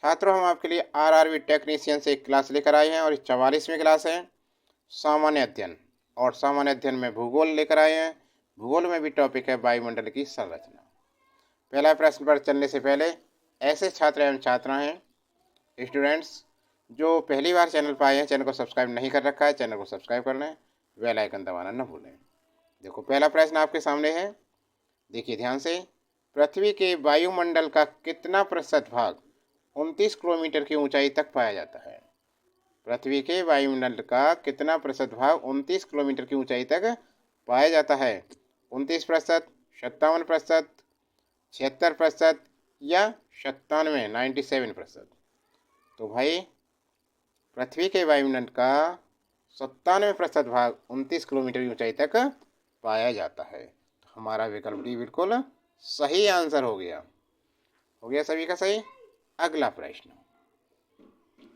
छात्रों, हम आपके लिए आरआरबी टेक्नीशियन से एक क्लास लेकर आए हैं और 44वीं क्लास है सामान्य अध्ययन। और सामान्य अध्ययन में भूगोल लेकर आए हैं। भूगोल में भी टॉपिक है वायुमंडल की संरचना। पहला प्रश्न पर चलने से पहले ऐसे छात्र एवं छात्राएं स्टूडेंट्स जो पहली बार चैनल पर आए हैं, चैनल को सब्सक्राइब नहीं कर रखा है, चैनल को सब्सक्राइब कर लें, बेल आइकन दबाना न भूलें। देखो, पहला प्रश्न आपके सामने है, देखिए ध्यान से। पृथ्वी के वायुमंडल का कितना प्रतिशत भाग 29 किलोमीटर की ऊंचाई तक पाया जाता है? पृथ्वी के वायुमंडल का कितना प्रतिशत भाग 29 किलोमीटर की ऊंचाई तक पाया जाता है? 29%, 57%, 76% या 97%? तो भाई, पृथ्वी के वायुमंडल का 97% भाग 29 किलोमीटर की ऊंचाई तक पाया जाता है। तो हमारा विकल्प डी बिल्कुल सही आंसर हो गया। सभी का सही। अगला प्रश्न,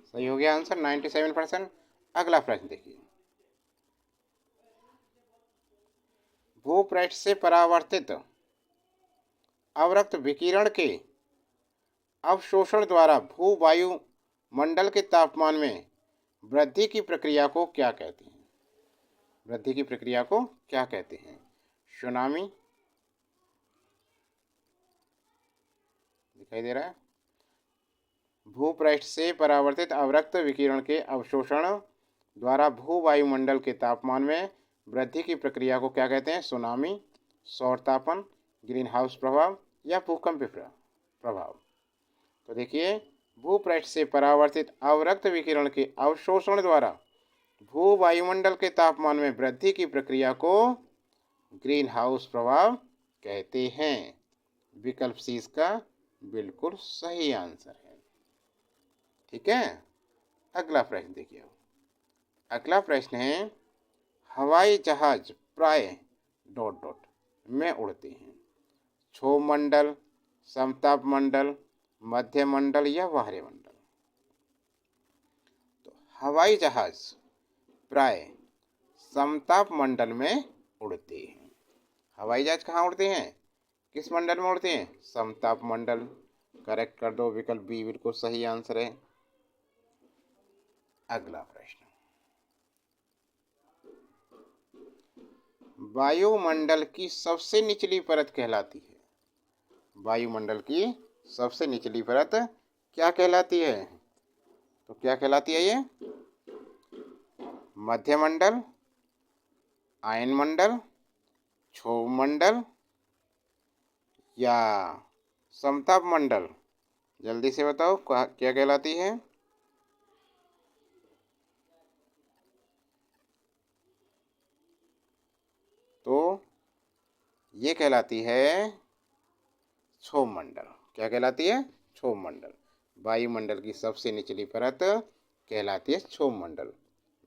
सही हो गया आंसर 97%। अगला प्रश्न देखिए। भूपृष्ठ से परावर्तित अवरक्त विकिरण के अवशोषण द्वारा भूवायुमंडल के तापमान में वृद्धि की प्रक्रिया को क्या कहते हैं? वृद्धि की प्रक्रिया को क्या कहते हैं? सुनामी, दिखाई दे रहा है। भूपृष्ठ से परावर्तित अवरक्त विकिरण के अवशोषण द्वारा भूवायुमंडल के तापमान में वृद्धि की प्रक्रिया को क्या कहते हैं? सुनामी, सौरतापन, ग्रीन हाउस प्रभाव या भूकंप प्रभाव? तो देखिए, भूपृष्ठ से परावर्तित अवरक्त विकिरण के अवशोषण द्वारा भूवायुमंडल के तापमान में वृद्धि की प्रक्रिया को ग्रीन हाउस प्रभाव कहते हैं। विकल्प सी इसका बिल्कुल सही आंसर है। ठीक है। अगला प्रश्न देखिए। अगला प्रश्न है, हवाई जहाज प्राय ... में उड़ते हैं। क्षोभ मंडल, समताप मंडल, मध्य मंडल या बाहरी मंडल? तो हवाई जहाज प्राय समताप मंडल में उड़ते हैं। हवाई जहाज कहाँ उड़ते हैं? किस मंडल में उड़ते हैं? समताप मंडल। करेक्ट कर दो, विकल्प बी बिल्कुल सही आंसर है। अगला प्रश्न, वायुमंडल की सबसे निचली परत कहलाती है? वायुमंडल की सबसे निचली परत क्या कहलाती है? तो क्या कहलाती है ये? मध्यमंडल, आयनमंडल, क्षोभ मंडल या समताप मंडल? जल्दी से बताओ क्या कहलाती है? तो ये कहलाती है क्षोभ मंडल। क्या कहलाती है? क्षोभ मंडल। वायुमंडल की सबसे निचली परत कहलाती है क्षोभ मंडल।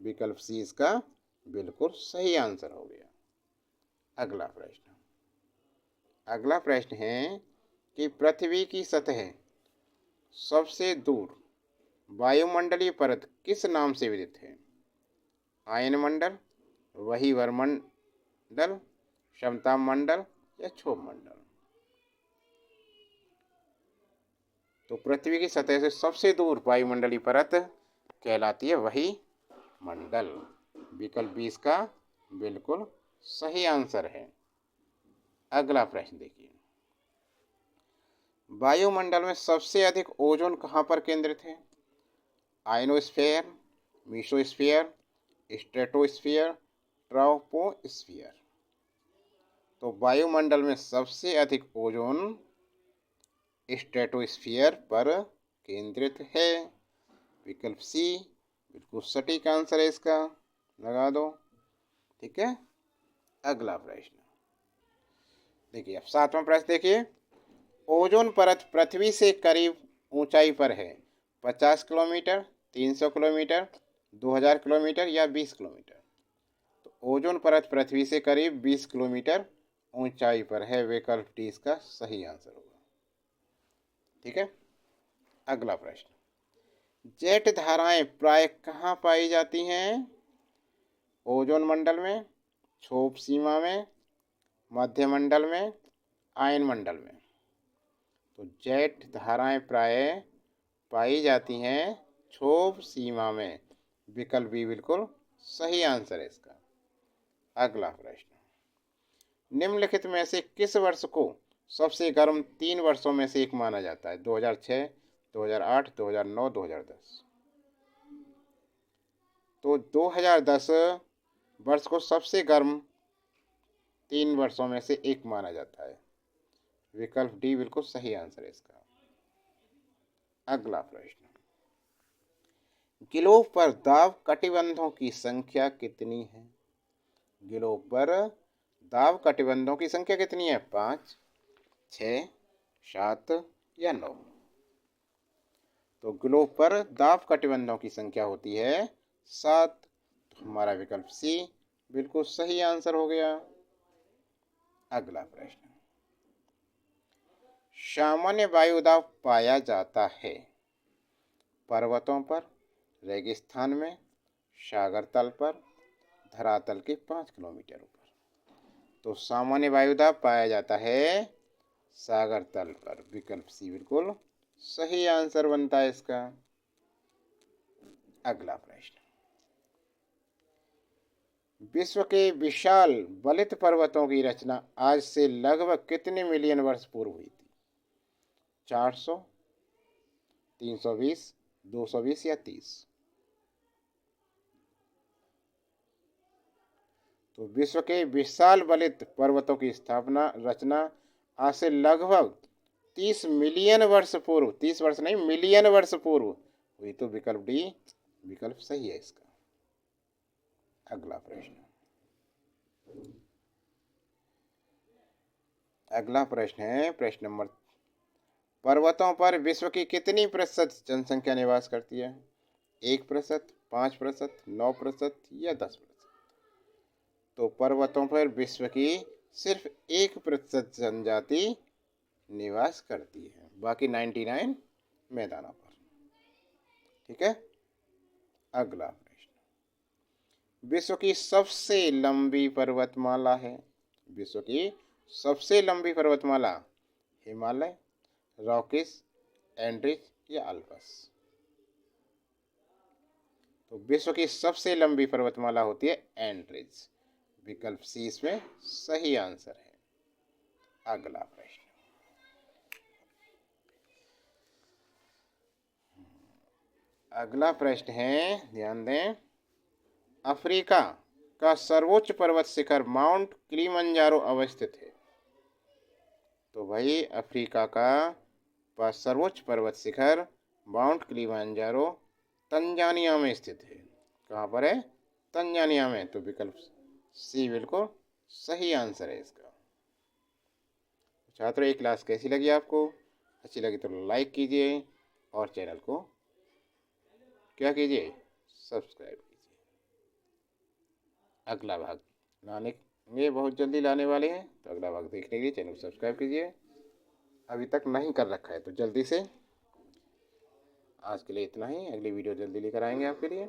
विकल्प सी इसका बिल्कुल सही आंसर हो गया। अगला प्रश्न, अगला प्रश्न है कि पृथ्वी की सतह सबसे दूर वायुमंडलीय परत किस नाम से विदित है? आयनमंडल, वहीवर्मंडल, समताप मंडल या क्षोभ मंडल? तो पृथ्वी की सतह से सबसे दूर वायुमंडलीय परत कहलाती है वही मंडल। विकल्प बी इसका बिल्कुल सही आंसर है। अगला प्रश्न देखिए। वायुमंडल में सबसे अधिक ओजोन कहाँ पर केंद्रित है? Ionosphere, mesosphere, stratosphere, troposphere? तो वायुमंडल में सबसे अधिक ओजोन स्ट्रेटोस्फीयर पर केंद्रित है। विकल्प सी बिल्कुल सटीक आंसर है इसका, लगा दो। ठीक है। अगला प्रश्न देखिए, अब 7वां प्रश्न देखिए। ओजोन परत पृथ्वी से करीब ऊंचाई पर है 50 किलोमीटर, 300 किलोमीटर, 2000 किलोमीटर या 20 किलोमीटर? तो ओजोन परत पृथ्वी से करीब 20 किलोमीटर ऊंचाई पर है। विकल्प डी इसका सही आंसर होगा। ठीक है। अगला प्रश्न, जेट धाराएं प्राय कहाँ पाई जाती हैं? ओजोन मंडल में, क्षोभ सीमा में, मध्य मंडल में, आयन मंडल में? तो जेट धाराएं प्राय पाई जाती हैं क्षोभ सीमा में। विकल्प बी बिल्कुल सही आंसर है इसका। अगला प्रश्न, निम्नलिखित में से किस वर्ष को सबसे गर्म 3 वर्षों में से एक माना जाता है? 2006, 2008, 2009, 2010। तो 2010 वर्ष को सबसे गर्म 3 वर्षों में से एक माना जाता है। विकल्प डी बिल्कुल सही आंसर है इसका। अगला प्रश्न, गिलोब पर दाब कटिबंधों की संख्या कितनी है? गिलोब पर दाब कटिबंधों की संख्या कितनी है? 5, 6, 7 या 9। तो गिलोब पर दाब कटिबंधों की संख्या होती है 7। तो हमारा विकल्प सी बिल्कुल सही आंसर हो गया। अगला प्रश्न, सामान्य वायुदाब पाया जाता है पर्वतों पर, रेगिस्तान में, सागर तल पर, धरातल के 5 किलोमीटर ऊपर। तो सामान्य वायुदाब पाया जाता है सागर तल पर। विकल्प सी बिल्कुल सही आंसर बनता है इसका। अगला प्रश्न, विश्व के विशाल बलित पर्वतों की रचना आज से लगभग कितने मिलियन वर्ष पूर्व हुई थी? 400, 320, 220 या 30। तो विश्व के विशाल बलित पर्वतों की स्थापना रचना आज से लगभग 30 मिलियन वर्ष पूर्व, 30 वर्ष नहीं मिलियन वर्ष पूर्व हुई। तो विकल्प डी विकल्प सही है इसका। अगला प्रश्न, अगला प्रश्न है प्रश्न नंबर, पर्वतों पर विश्व की कितनी प्रतिशत जनसंख्या निवास करती है? 1%, 5%, 9% या 10%। तो पर्वतों पर विश्व की सिर्फ 1% जनजाति निवास करती है, बाकी 99 मैदानों पर। ठीक है। अगला प्रश्न, विश्व की सबसे लंबी पर्वतमाला है। विश्व की सबसे लंबी पर्वतमाला हिमालय, रॉकीज, एंड्रीज या अल्पस। तो विश्व की सबसे लंबी पर्वतमाला होती है एंड्रीज। विकल्प सी इसमें सही आंसर है। अगला प्रश्न, अगला प्रश्न है, ध्यान दें, अफ्रीका का सर्वोच्च पर्वत शिखर माउंट किलिमंजारो अवस्थित है। तो भाई अफ्रीका का सर्वोच्च पर्वत शिखर माउंट किलिमंजारो तंजानिया में स्थित है। कहाँ पर है? तंजानिया में। तो विकल्प सी बिल्कुल सही आंसर है इसका। छात्रों, ये क्लास कैसी लगी आपको? अच्छी लगी तो लाइक कीजिए और चैनल को क्या कीजिए? सब्सक्राइब कीजिए। अगला भाग ये बहुत जल्दी लाने वाले हैं, तो अगला भाग देखने के लिए चैनल को सब्सक्राइब कीजिए। अभी तक नहीं कर रखा है तो जल्दी से। आज के लिए इतना ही, अगली वीडियो जल्दी लेकर आएंगे आपके लिए।